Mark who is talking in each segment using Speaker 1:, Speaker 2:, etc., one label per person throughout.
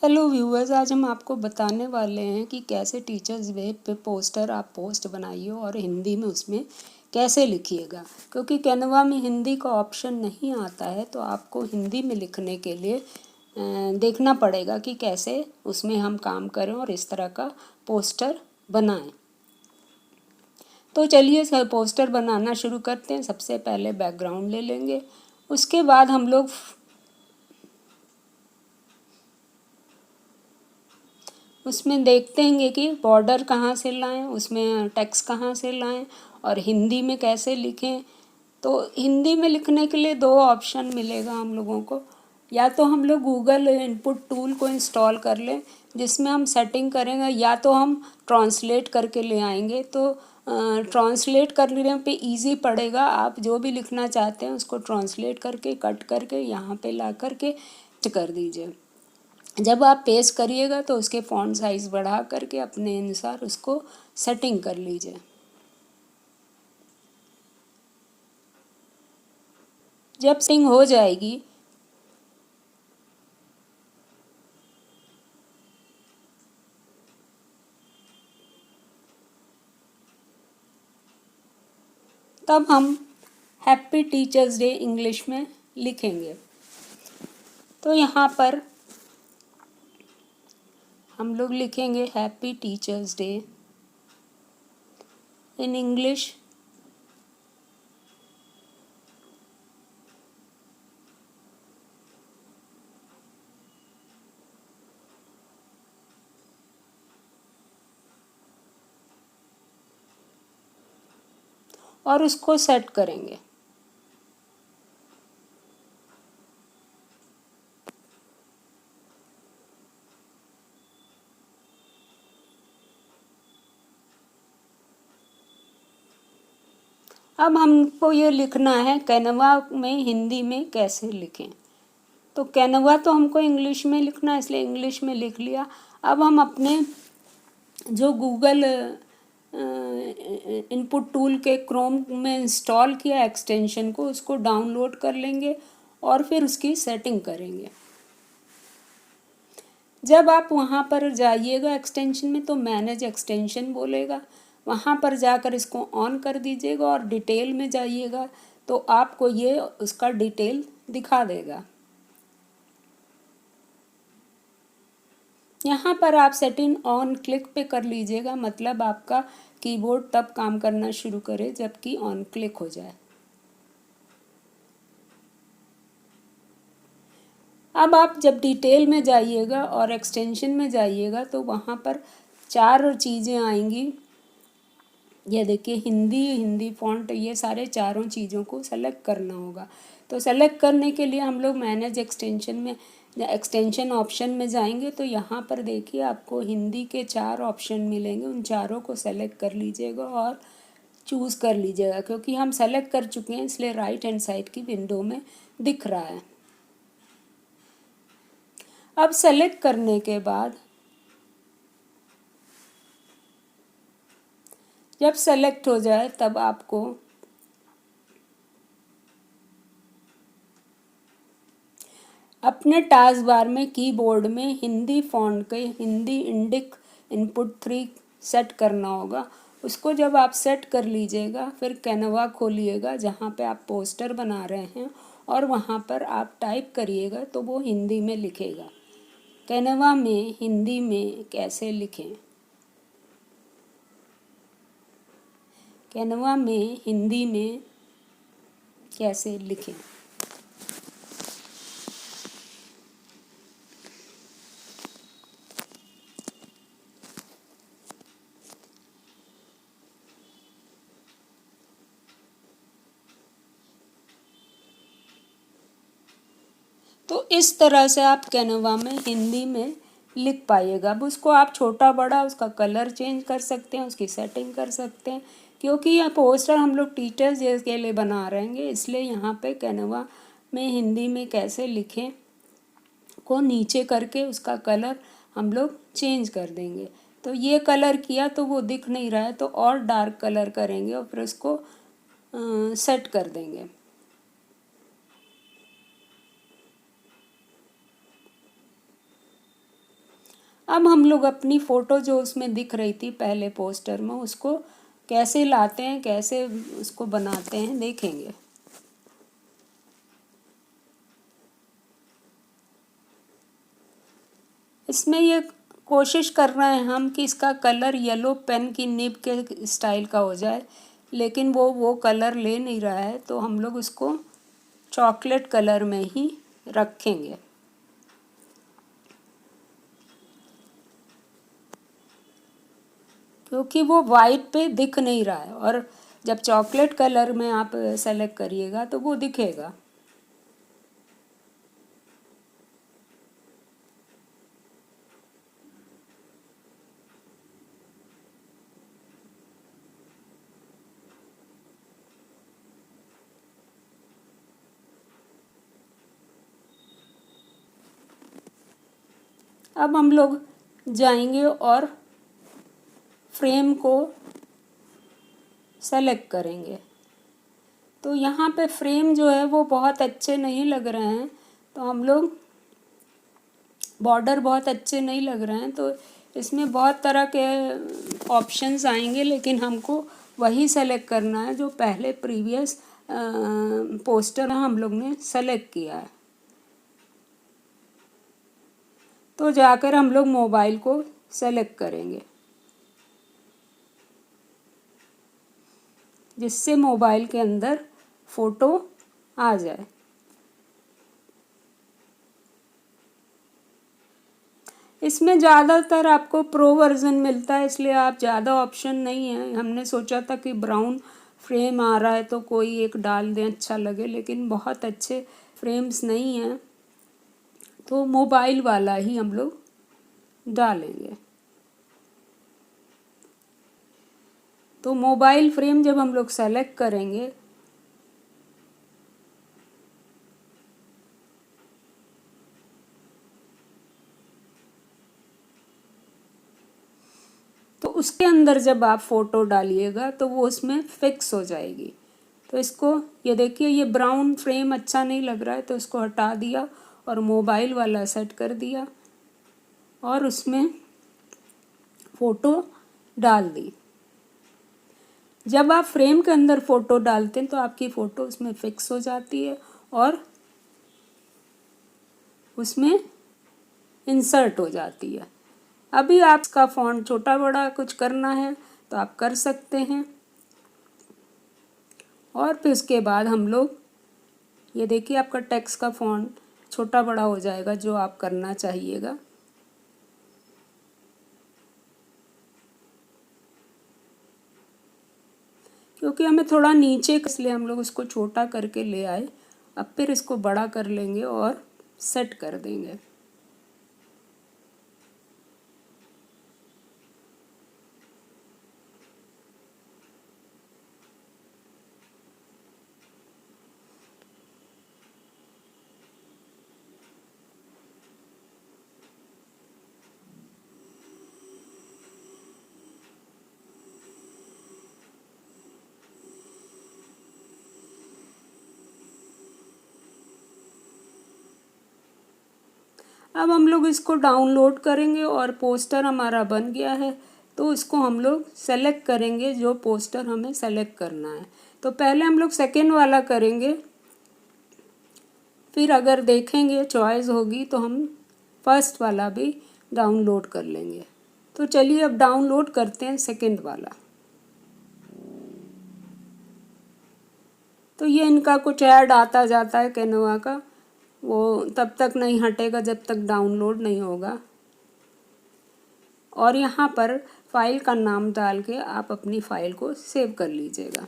Speaker 1: Hello viewers, आज हम आपको बताने वाले हैं कि कैसे टीचर्स वेब पे पोस्टर आप पोस्ट बनाइए और हिंदी में उसमें कैसे लिखिएगा। क्योंकि कैनवा में हिंदी का ऑप्शन नहीं आता है, तो आपको हिंदी में लिखने के लिए देखना पड़ेगा कि कैसे उसमें हम काम करें और इस तरह का पोस्टर बनाएं। तो चलिए पोस्टर बनाना शुरू करते हैं। सबसे पहले बैकग्राउंड ले लेंगे, उसके बाद हम लोग उसमें देखते हैं कि बॉर्डर कहाँ से लाएं, उसमें टेक्स्ट कहाँ से लाएं और हिंदी में कैसे लिखें। तो हिंदी में लिखने के लिए दो ऑप्शन मिलेगा हम लोगों को। या तो हम लोग गूगल इनपुट टूल को इंस्टॉल कर लें, जिसमें हम सेटिंग करेंगे, या तो हम ट्रांसलेट करके ले आएंगे। तो ट्रांसलेट करने पे इजी पड़ेगा। आप जो भी लिखना चाहते हैं उसको ट्रांसलेट करके कट करके यहाँ पे ला करके कर दीजिए। जब आप पेस्ट करिएगा तो उसके फॉन्ट साइज़ बढ़ा करके अपने अनुसार उसको सेटिंग कर लीजिए। जब सेटिंग हो जाएगी तब हम हैप्पी टीचर्स डे इंग्लिश में लिखेंगे। तो यहाँ पर हम लोग लिखेंगे happy teachers day in English. और उसको सेट करेंगे। अब हमको ये लिखना है कैनवा में हिंदी में कैसे लिखें। तो कैनवा तो हमको इंग्लिश में लिखना है, इसलिए इंग्लिश में लिख लिया। अब हम अपने जो गूगल इनपुट टूल के क्रोम में इंस्टॉल किया एक्सटेंशन को, उसको डाउनलोड कर लेंगे और फिर उसकी सेटिंग करेंगे। जब आप वहाँ पर जाइएगा एक्सटेंशन में, तो मैनेज एक्सटेंशन बोलेगा, वहाँ पर जाकर इसको ऑन कर दीजिएगा और डिटेल में जाइएगा तो आपको ये उसका डिटेल दिखा देगा। यहाँ पर आप सेटिंग ऑन क्लिक पे कर लीजिएगा, मतलब आपका कीबोर्ड तब काम करना शुरू करे जबकि ऑन क्लिक हो जाए। अब आप जब डिटेल में जाइएगा और एक्सटेंशन में जाइएगा तो वहाँ पर चार चीज़ें आएंगी। ये देखिए, हिंदी फॉन्ट, ये सारे चारों चीज़ों को सेलेक्ट करना होगा। तो सेलेक्ट करने के लिए हम लोग मैनेज एक्सटेंशन में, एक्सटेंशन ऑप्शन में जाएंगे तो यहाँ पर देखिए आपको हिंदी के 4 ऑप्शन मिलेंगे। उन चारों को सेलेक्ट कर लीजिएगा और चूज़ कर लीजिएगा। क्योंकि हम सेलेक्ट कर चुके हैं इसलिए राइट हैंड साइड की विंडो में दिख रहा है। अब सेलेक्ट करने के बाद जब सेलेक्ट हो जाए तब आपको अपने टास्क बार में कीबोर्ड में हिंदी फॉन्ट के हिंदी इंडिक इनपुट 3 सेट करना होगा। उसको जब आप सेट कर लीजिएगा, फिर कैनवा खोलिएगा जहाँ पे आप पोस्टर बना रहे हैं और वहाँ पर आप टाइप करिएगा तो वो हिंदी में लिखेगा। कैनवा में हिंदी में कैसे लिखें। कैनवा में हिंदी में कैसे लिखें। तो इस तरह से आप कैनवा में हिंदी में लिख पाइएगा। अब उसको आप छोटा बड़ा उसका कलर चेंज कर सकते हैं, उसकी सेटिंग कर सकते हैं। क्योंकि यह पोस्टर हम लोग टीचर्स डे के लिए बना रहे हैं, इसलिए यहाँ पे कैनवा में हिंदी में कैसे लिखें को नीचे करके उसका कलर हम लोग चेंज कर देंगे। तो ये कलर किया तो वो दिख नहीं रहा है, तो और डार्क कलर करेंगे और फिर उसको सेट कर देंगे। अब हम लोग अपनी फ़ोटो जो उसमें दिख रही थी पहले पोस्टर में, उसको कैसे लाते हैं, कैसे उसको बनाते हैं देखेंगे। इसमें ये कोशिश कर रहे हैं हम कि इसका कलर येलो पेन की निब के स्टाइल का हो जाए, लेकिन वो कलर ले नहीं रहा है, तो हम लोग उसको चॉकलेट कलर में ही रखेंगे। क्योंकि वो वाइट पे दिख नहीं रहा है, और जब चॉकलेट कलर में आप सेलेक्ट करिएगा तो वो दिखेगा। अब हम लोग जाएंगे और फ्रेम को सेलेक्ट करेंगे। तो यहाँ पे फ्रेम जो है वो बहुत अच्छे नहीं लग रहे हैं, तो हम लोग बॉर्डर बहुत अच्छे नहीं लग रहे हैं, तो इसमें बहुत तरह के ऑप्शंस आएंगे, लेकिन हमको वही सेलेक्ट करना है जो पहले प्रीवियस पोस्टर हम लोग ने सेलेक्ट किया है। तो जाकर हम लोग मोबाइल को सेलेक्ट करेंगे, जिससे मोबाइल के अंदर फ़ोटो आ जाए। इसमें ज़्यादातर आपको प्रो वर्ज़न मिलता है, इसलिए आप ज़्यादा ऑप्शन नहीं है। हमने सोचा था कि ब्राउन फ्रेम आ रहा है तो कोई एक डाल दें, अच्छा लगे, लेकिन बहुत अच्छे फ्रेम्स नहीं हैं, तो मोबाइल वाला ही हम लोग डालेंगे। तो मोबाइल फ्रेम जब हम लोग सेलेक्ट करेंगे तो उसके अंदर जब आप फ़ोटो डालिएगा तो वो उसमें फिक्स हो जाएगी। तो इसको, ये देखिए, ये ब्राउन फ्रेम अच्छा नहीं लग रहा है, तो इसको हटा दिया और मोबाइल वाला सेट कर दिया और उसमें फ़ोटो डाल दी। जब आप फ्रेम के अंदर फ़ोटो डालते हैं तो आपकी फ़ोटो उसमें फिक्स हो जाती है और उसमें इंसर्ट हो जाती है। अभी आप इसका फ़ॉन्ट छोटा बड़ा कुछ करना है तो आप कर सकते हैं, और फिर उसके बाद हम लोग, ये देखिए, आपका टेक्स्ट का फ़ॉन्ट छोटा बड़ा हो जाएगा जो आप करना चाहिएगा। क्योंकि हमें थोड़ा नीचे, इसलिए हम लोग उसको छोटा करके ले आए। अब फिर इसको बड़ा कर लेंगे और सेट कर देंगे। अब हम लोग इसको डाउनलोड करेंगे और पोस्टर हमारा बन गया है, तो इसको हम लोग सेलेक्ट करेंगे जो पोस्टर हमें सेलेक्ट करना है। तो पहले हम लोग सेकेंड वाला करेंगे, फिर अगर देखेंगे चॉइस होगी तो हम फर्स्ट वाला भी डाउनलोड कर लेंगे। तो चलिए अब डाउनलोड करते हैं सेकेंड वाला। तो ये इनका कुछ ऐड आता जाता है कैनवा का, वो तब तक नहीं हटेगा जब तक डाउनलोड नहीं होगा। और यहाँ पर फाइल का नाम डाल के आप अपनी फ़ाइल को सेव कर लीजिएगा।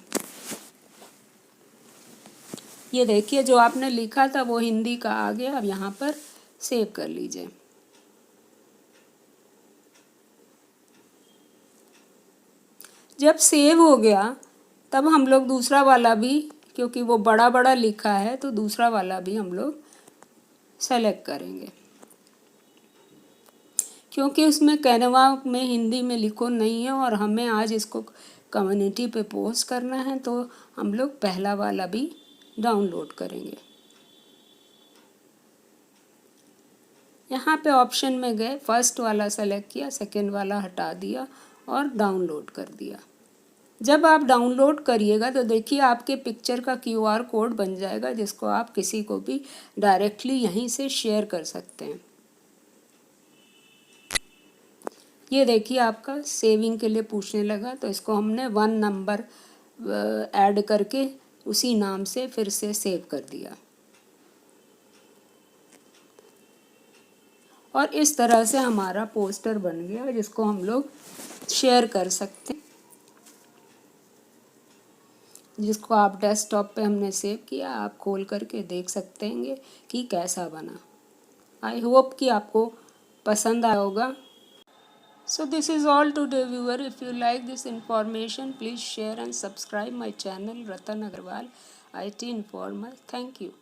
Speaker 1: ये देखिए, जो आपने लिखा था वो हिंदी का आ गया। अब यहाँ पर सेव कर लीजिए। जब सेव हो गया तब हम लोग दूसरा वाला भी, क्योंकि वो बड़ा बड़ा लिखा है, तो दूसरा वाला भी हम लोग सेलेक्ट करेंगे। क्योंकि उसमें कैनवा में हिंदी में लिखो नहीं है और हमें आज इसको कम्युनिटी पे पोस्ट करना है, तो हम लोग पहला वाला भी डाउनलोड करेंगे। यहाँ पे ऑप्शन में गए, फर्स्ट वाला सेलेक्ट किया, सेकंड वाला हटा दिया और डाउनलोड कर दिया। जब आप डाउनलोड करिएगा तो देखिए आपके पिक्चर का QR कोड बन जाएगा, जिसको आप किसी को भी डायरेक्टली यहीं से शेयर कर सकते हैं। ये देखिए आपका सेविंग के लिए पूछने लगा, तो इसको हमने 1 नंबर ऐड करके उसी नाम से फिर से सेव कर दिया। और इस तरह से हमारा पोस्टर बन गया, जिसको हम लोग शेयर कर सकते हैं, जिसको आप डेस्कटॉप पे हमने सेव किया, आप खोल करके देख सकते हैं कि कैसा बना। आई होप कि आपको पसंद आया होगा। So this is all today, viewer. If you like this information, please share and subscribe my channel Ratan Agarwal IT Informer. Thank you.